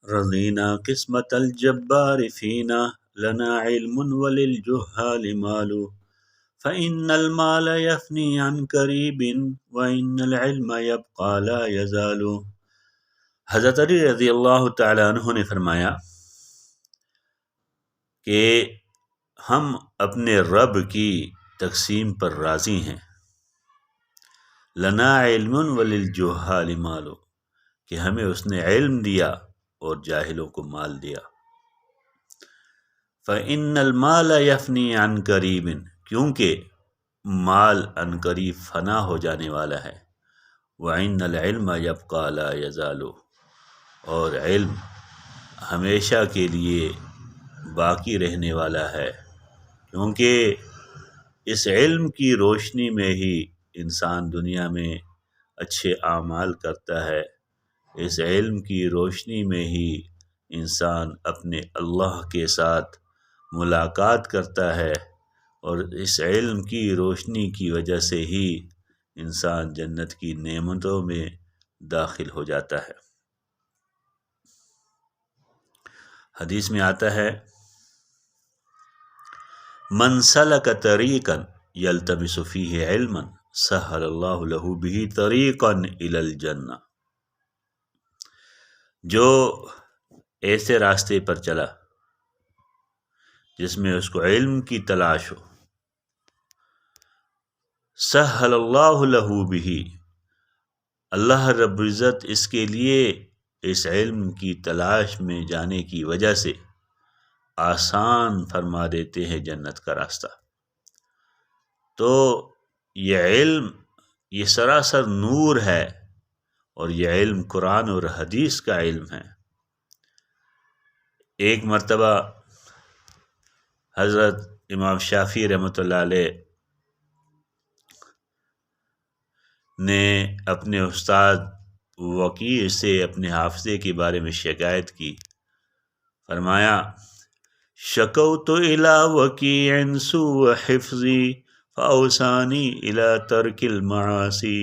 رضینا قسمت الجبار فینا لنا علم وللجہال مال فإن المال يفني عن قریب وإن العلم يبقى لا يزال۔ حضرت علی رضی اللہ تعالی عنہ نے فرمایا کہ ہم اپنے رب کی تقسیم پر راضی ہیں، لنا علم وللجہال مال، کہ ہمیں اس نے علم دیا اور جاہلوں کو مال دیا۔ فإن المال يفني عن قریب، کیونکہ مال عن قریب فنا ہو جانے والا ہے۔ وإن العلم يبقى لا يزال، اور علم ہمیشہ کے لیے باقی رہنے والا ہے، کیونکہ اس علم کی روشنی میں ہی انسان دنیا میں اچھے اعمال کرتا ہے، اس علم کی روشنی میں ہی انسان اپنے اللہ کے ساتھ ملاقات کرتا ہے، اور اس علم کی روشنی کی وجہ سے ہی انسان جنت کی نعمتوں میں داخل ہو جاتا ہے۔ حدیث میں آتا ہے من سلک طریقا یلتمس فیہ علما سہل اللہ لہ بہ طریقا الی الجنہ، جو ایسے راستے پر چلا جس میں اس کو علم کی تلاش ہو، سہل اللہ لہ بہ، اللہ رب العزت اس کے لیے اس علم کی تلاش میں جانے کی وجہ سے آسان فرما دیتے ہیں جنت کا راستہ۔ تو یہ علم یہ سراسر نور ہے، اور یہ علم قرآن اور حدیث کا علم ہے۔ ایک مرتبہ حضرت امام شافعی رحمۃ اللہ علیہ نے اپنے استاد وکیع سے اپنے حافظے کے بارے میں شکایت کی، فرمایا شکوت الی وکیع سوء حفظی فاوصانی الی ترک المعاصی،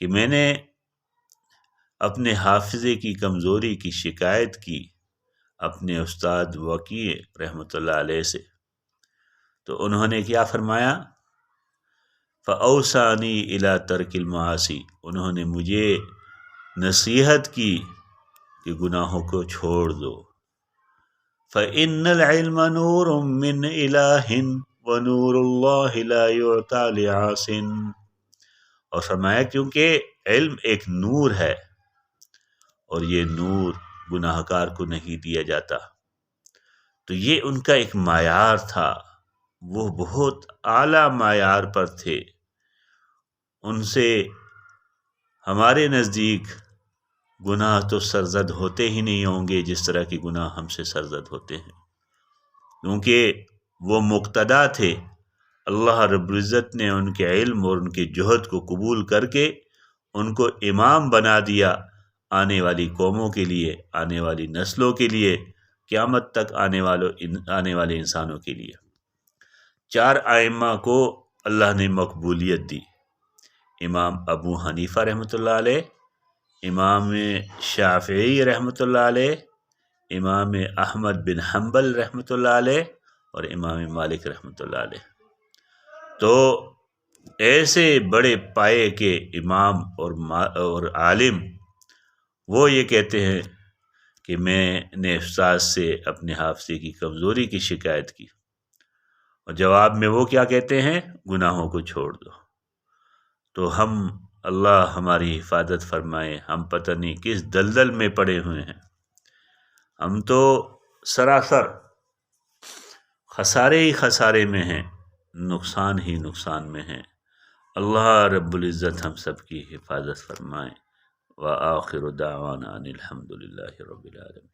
کہ میں نے اپنے حافظے کی کمزوری کی شکایت کی اپنے استاد وکیع رحمۃ اللہ علیہ سے، تو انہوں نے کیا فرمایا، فاوصانی الی ترک المعاصی، انہوں نے مجھے نصیحت کی کہ گناہوں کو چھوڑ دو۔ فإن العلم نور من الہ ونور اللہ لا یعطی لعاص، اور فرمایا کیونکہ علم ایک نور ہے، اور یہ نور گناہ گار کو نہیں دیا جاتا۔ تو یہ ان کا ایک معیار تھا، وہ بہت اعلیٰ معیار پر تھے۔ ان سے ہمارے نزدیک گناہ تو سرزد ہوتے ہی نہیں ہوں گے جس طرح کے گناہ ہم سے سرزد ہوتے ہیں، کیونکہ وہ مقتدا تھے۔ اللہ رب العزت نے ان کے علم اور ان کے جہد کو قبول کر کے ان کو امام بنا دیا آنے والی قوموں کے لیے، آنے والی نسلوں کے لیے، قیامت تک آنے والے انسانوں کے لیے۔ 4 ائمہ کو اللہ نے مقبولیت دی، امام ابو حنیفہ رحمۃ اللہ علیہ، امام شافعی رحمۃ اللہ علیہ، امام احمد بن حنبل رحمۃ اللہ علیہ، اور امام مالک رحمۃ اللہ علیہ۔ تو ایسے بڑے پائے کے امام اور عالم وہ یہ کہتے ہیں کہ میں نے استاد سے اپنے حافظے کی کمزوری کی شکایت کی، اور جواب میں وہ کیا کہتے ہیں، گناہوں کو چھوڑ دو۔ تو ہم اللہ ہماری حفاظت فرمائے، ہم پتہ نہیں کس دلدل میں پڑے ہوئے ہیں، ہم تو سراسر خسارے ہی خسارے میں ہیں، نقصان ہی نقصان میں ہیں۔ اللہ رب العزت ہم سب کی حفاظت فرمائے۔ وآخر دعوانا ان الحمد للہ رب العالمین۔